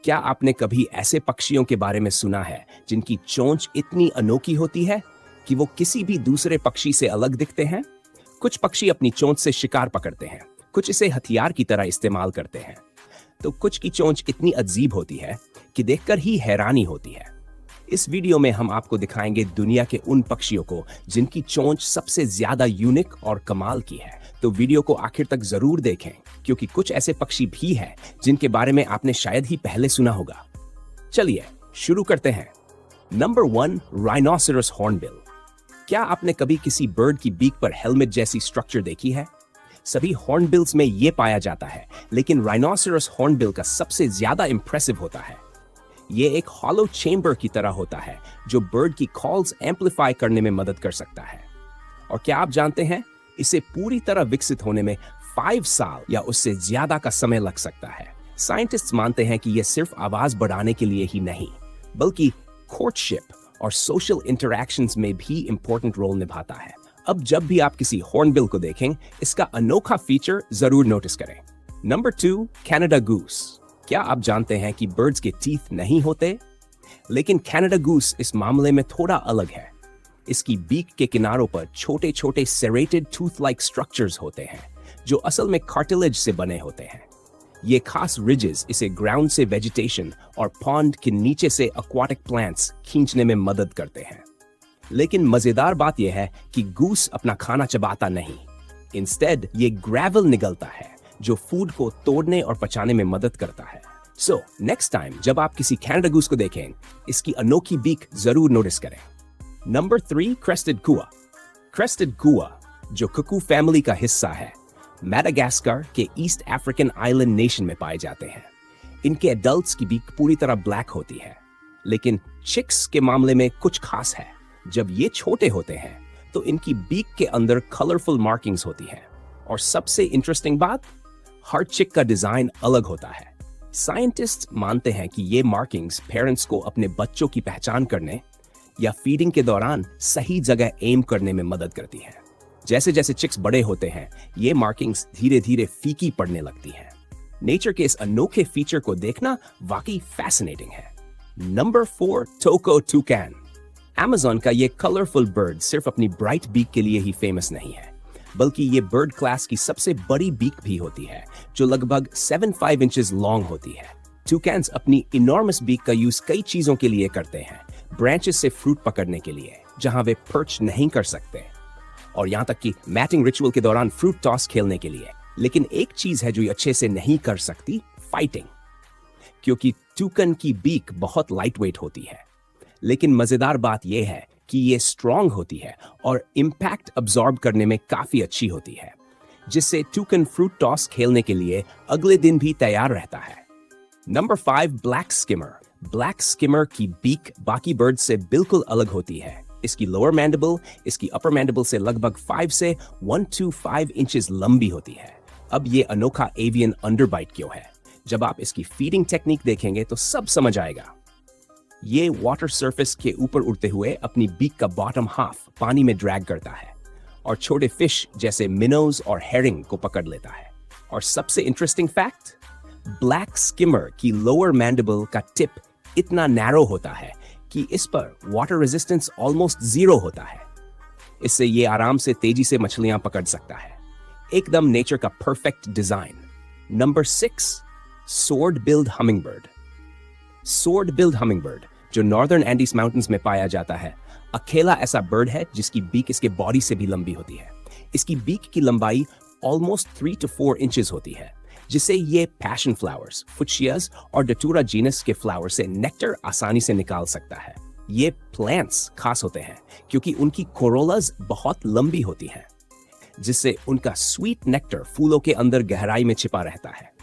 क्या आपने कभी ऐसे पक्षियों के बारे में सुना है जिनकी चोंच इतनी अनोखी होती है कि वो किसी भी दूसरे पक्षी से अलग दिखते हैं? कुछ पक्षी अपनी चोंच से शिकार पकड़ते हैं, कुछ इसे हथियार की तरह इस्तेमाल करते हैं, तो कुछ की चोंच इतनी अजीब होती है कि देखकर ही हैरानी होती है। इस वीडियो में हम आपको दिखाएंगे दुनिया के उन पक्षियों को जिनकी चोंच सबसे ज्यादा यूनिक और कमाल की है। तो वीडियो को आखिर तक जरूर देखें, क्योंकि कुछ ऐसे पक्षी भी हैं जिनके बारे में आपने शायद ही पहले सुना होगा। चलिए शुरू करते हैं। Number 1, rhinoceros hornbill. क्या आपने कभी किसी बर्ड की बीक पर हेलमेट जैसी स्ट्रक्चर देखी है? सभी हॉर्नबिल्स में यह पाया जाता है, लेकिन राइनोसेरस हॉर्नबिल का सबसे ज्यादा इंप्रेसिव होता है। ये एक हॉलो चेंबर की तरह होता है जो बर्ड की कॉल्स एम्पलीफाई करने में मदद कर सकता है। और क्या आप जानते हैं, इसे पूरी तरह विकसित होने में 5 साल या उससे ज्यादा का समय लग सकता है। साइंटिस्ट्स मानते हैं कि यह सिर्फ आवाज बढ़ाने के लिए ही नहीं, बल्कि कोर्टशिप और सोशल इंटरैक्शंस में भी इंपॉर्टेंट रोल निभाता है। अब जब भी आप किसी हॉर्नबिल को देखें, इसका अनोखा फीचर जरूर नोटिस करें। Number 2, Canada goose. क्या आप जानते हैं कि बर्ड्स के टीथ नहीं होते? लेकिन कनाडा गूस इस मामले में थोड़ा अलग है। इसकी बीक के किनारों पर छोटे छोटे सेरेटेड टूथ लाइक स्ट्रक्चर्स होते हैं जो असल में कार्टिलेज से बने होते हैं। ये खास रिजेस इसे ग्राउंड से वेजिटेशन और पॉन्ड के नीचे से एक्वाटिक प्लांट्स खींचने में मदद करते हैं। लेकिन मजेदार बात यह है कि गूस अपना खाना चबाता नहीं। इंस्टेड ये ग्रेवल निगलता है जो फूड को तोड़ने और पचाने में मदद करता है। सो नेक्स्ट टाइम जब आप किसी कनाडा गूस को देखें, इसकी अनोखी बीक जरूर नोटिस करें। नंबर 3, क्रेस्टेड कुआ। क्रेस्टेड कुआ, जो कुकू फैमिली का हिस्सा है, मैडागास्कर के ईस्ट अफ्रीकन आइलैंड नेशन में पाए जाते हैं। इनके एडल्ट्स की बीक पूरी तरह ब्लैक होती है, लेकिन चिक्स के मामले में कुछ खास है। जब ये छोटे होते हैं तो इनकी बीक के अंदर कलरफुल मार्किंग्स होती हैं। और सबसे इंटरेस्टिंग बात, हर चिक का डिजाइन अलग होता है। साइंटिस्ट मानते हैं कि ये मार्किंग्स पेरेंट्स को अपने बच्चों की पहचान करने या फीडिंग के दौरान सही जगह एम करने में मदद करती हैं। जैसे जैसे चिक्स बड़े होते हैं, ये मार्किंग्स धीरे धीरे फीकी पड़ने लगती हैं। नेचर के इस अनोखे फीचर को देखना वाकई फैसिनेटिंग है। नंबर 4, टोको टूकैन। अमेज़न का ये कलरफुल बर्ड सिर्फ अपनी ब्राइट बीक के लिए ही फेमस नहीं है, बल्कि ये बर्ड क्लास की सबसे बड़ी बीक भी होती है, जो लगभग 7-5 इंचेस लॉन्ग होती है। टूकैन्स अपनी इनॉर्मस बीक का यूज कई चीजों के लिए करते हैं। ब्रांचेस से फ्रूट पकड़ने के लिए, जहां वे पर्च नहीं कर सकते, और यहां तक कि मैटिंग रिचुअल के दौरान फ्रूट टॉस खेलने के लिए। लेकिन एक चीज है जो ये अच्छे से नहीं कर सकती, फाइटिंग, क्योंकि टूकन की बीक बहुत लाइट वेट होती है। लेकिन मजेदार बात यह है कि ये स्ट्रॉन्ग होती है और इम्पैक्ट अब्सॉर्ब करने में काफी अच्छी होती है, जिससे टूकन फ्रूट टॉस खेलने के लिए अगले दिन भी तैयार रहता है। Number 5, black skimmer. Black skimmer की बीक बाकी बर्ड से बिल्कुल अलग होती है। इसकी लोअर मैंडिबल इसकी अपर मैंडिबल से लगभग 5 से 1 to 5 इंचेस लंबी होती है। अब ये अनोखा एवियन अंडरबाइट क्यों है? जब आप इसकी फीडिंग टेक्निक देखेंगे तो सब समझ आएगा। ये वाटर सरफेस के ऊपर उड़ते हुए अपनी बीक का बॉटम हाफ पानी में ड्रैग करता है और छोटे फिश जैसे मिनोज और हेरिंग को पकड़ लेता है। और सबसे इंटरेस्टिंग फैक्ट, ब्लैक स्किमर की लोअर मैंडिबल का टिप इतना नैरो होता है कि इस पर वाटर रेजिस्टेंस ऑलमोस्ट 0 होता है। इससे ये आराम से तेजी से मछलियां पकड़ सकता है। एकदम नेचर का perfect design. Number 6, sword build hummingbird. Sword build hummingbird, जो नॉर्दर्न एंडीज माउंटेन्स में पाया जाता है, अकेला ऐसा बर्ड है जिसकी बीक इसके बॉडी से भी लंबी होती है। इसकी बीक की लंबाई ऑलमोस्ट 3 to 4 इंचेस होती है, जिससे ये पैशन फ्लावर्स, फुचियाज और डटूरा जीनस के फ्लावर से नेक्टर आसानी से निकाल सकता है। ये प्लांट्स खास होते हैं क्योंकि उनकी कोरोलाज बहुत लंबी होती हैं, जिससे उनका स्वीट नेक्टर फूलों के अंदर गहराई में छिपा रहता है।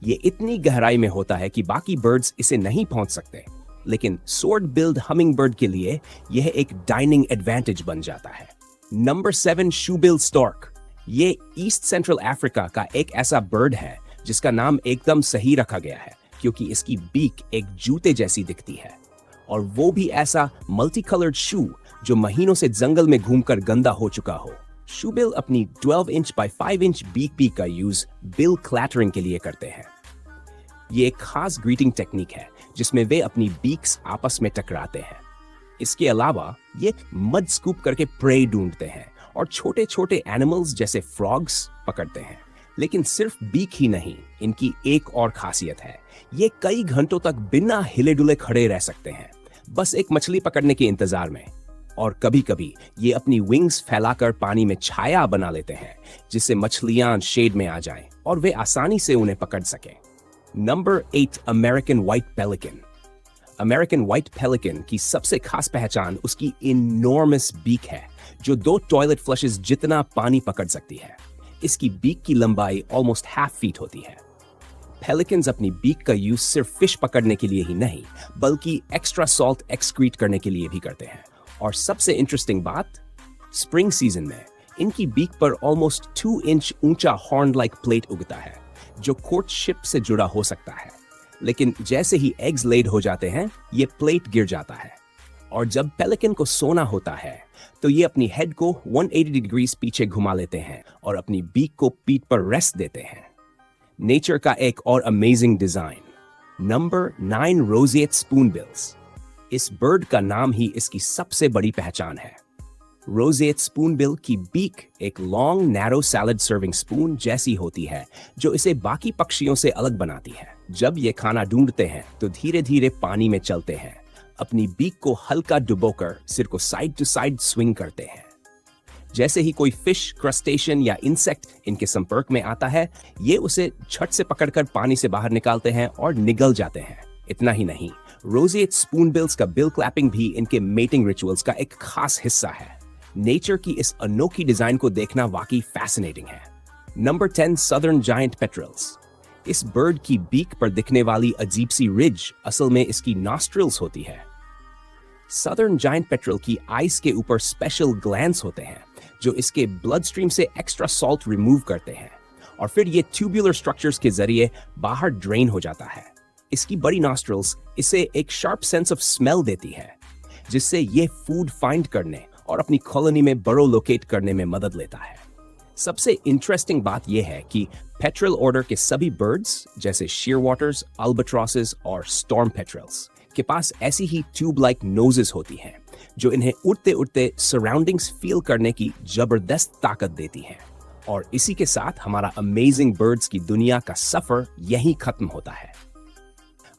ये इतनी गहराई में होता है कि बाकी बर्ड्स इसे नहीं पहुंच सकते, लेकिन स्वॉर्ड बिल्ड हमिंगबर्ड के लिए यह एक डाइनिंग एडवांटेज बन जाता है। Number 7, shoebill stork. ये ईस्ट सेंट्रल अफ्रीका का एक ऐसा बर्ड है जिसका नाम एकदम सही रखा गया है, क्योंकि इसकी बीक एक जूते जैसी दिखती है, और वो भी ऐसा मल्टी कलर्ड शू जो महीनों से जंगल में घूमकर गंदा हो चुका हो। शूबिल अपनी 12 इंच बाय 5 इंच बीक का यूज बिल क्लैटरिंग के लिए करते हैं। ये एक खास ग्रीटिंग टेक्निक है जिसमें वे अपनी बीक्स आपस में टकराते हैं। इसके अलावा ये मड स्कूप करके प्रे ढूंढते हैं और छोटे छोटे एनिमल्स जैसे फ्रॉग्स पकड़ते हैं। लेकिन सिर्फ बीक ही नहीं, इनकी एक और खासियत है, ये कई घंटों तक बिना हिले डुले खड़े रह सकते हैं, बस एक मछली पकड़ने के इंतजार में। और कभी कभी ये अपनी विंग्स फैलाकर पानी में छाया बना लेते हैं जिससे मछलियां शेड में आ जाएं और वे आसानी से उन्हें पकड़ सकें। Number 8, American white pelican. American white pelican की सबसे खास पहचान उसकी इनॉर्मस बीक है जो 2 टॉयलेट फ्लशेस जितना पानी पकड़ सकती है। इसकी बीक की लंबाई ऑलमोस्ट हाफ फीट होती है। पेलिकन्स अपनी बीक का यूज सिर्फ फिश पकड़ने के लिए ही नहीं बल्कि एक्स्ट्रा सॉल्ट एक्सक्रीट करने के लिए भी करते हैं। और सबसे इंटरेस्टिंग बात, स्प्रिंग सीजन में इनकी बीक पर ऑलमोस्ट 2 इंच ऊंचा हॉर्न लाइक प्लेट उगता है जो कोर्टशिप से जुड़ा हो सकता है। लेकिन जैसे ही एग्स लेड हो जाते हैं ये प्लेट गिर जाता है और जब पेलिकन को सोना होता है तो ये अपनी हेड को 180 डिग्रीज पीछे घुमा लेते हैं और अपनी बीक को पीठ पर रेस्ट देते हैं। नेचर का एक और amazing design. Number 9, roseate spoonbills. इस बर्ड का नाम ही इसकी सबसे बड़ी पहचान है। रोजेट स्पूनबिल की बीक एक long narrow salad serving spoon जैसी होती है जो इसे बाकी पक्षियों से अलग बनाती है। जब ये खाना ढूंढते हैं तो धीरे धीरे पानी में चलते हैं, अपनी बीक को हल्का डुबोकर सिर को साइड टू साइड स्विंग करते हैं। जैसे ही कोई फिश, क्रस्टेशियन या इंसेक्ट इनके संपर्क में आता है ये उसे झट से पकड़कर पानी से बाहर निकालते हैं और निगल जाते हैं। इतना ही नहीं, रोजेट स्पूनबिल्स का बिल क्लैपिंग भी इनके मेटिंग रिचुअल्स का एक खास हिस्सा है। नेचर की इस अनोखी डिजाइन को देखना वाकई फैसिनेटिंग है। Number 10, southern giant petrels. इस बर्ड की बीक पर दिखने वाली अजीब सी रिज असल में इसकी नॉस्ट्रिल्स होती है। सदर्न जायंट पेट्रल की आइस के ऊपर स्पेशल ग्लैंड्स होते हैं जो इसके ब्लड स्ट्रीम से एक्स्ट्रा सॉल्ट रिमूव करते हैं और फिर ये ट्यूबुलर स्ट्रक्चर्स के जरिए बाहर ड्रेन हो जाता है। इसकी बड़ी नॉस्ट्रिल्स इसे एक शार्प सेंस ऑफ स्मेल देती है जिससे ये फूड फाइंड करने और अपनी कॉलोनी में बरो लोकेट करने में मदद लेता है। सबसे इंटरेस्टिंग बात यह है कि पेट्रल ऑर्डर के सभी बर्ड्स जैसे शीरवाटर्स, अल्बाट्रॉसेस और स्टॉर्म पेट्रल्स के पास ऐसी ही ट्यूब लाइक नोजेस होती हैं जो इन्हें उड़ते उड़ते सराउंडिंग्स फील करने की जबरदस्त ताकत देती हैं। और इसी के साथ हमारा अमेजिंग बर्ड्स की दुनिया का सफर यहीं खत्म होता है।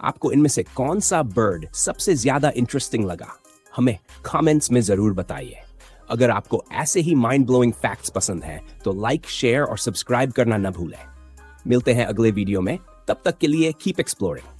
आपको इनमें से कौन सा बर्ड सबसे ज्यादा इंटरेस्टिंग लगा, हमें कमेंट्स में जरूर बताइए। अगर आपको ऐसे ही माइंड ब्लोइंग फैक्ट्स पसंद हैं तो लाइक, शेयर और सब्सक्राइब करना न भूलें। मिलते हैं अगले वीडियो में, तब तक के लिए कीप एक्सप्लोरिंग।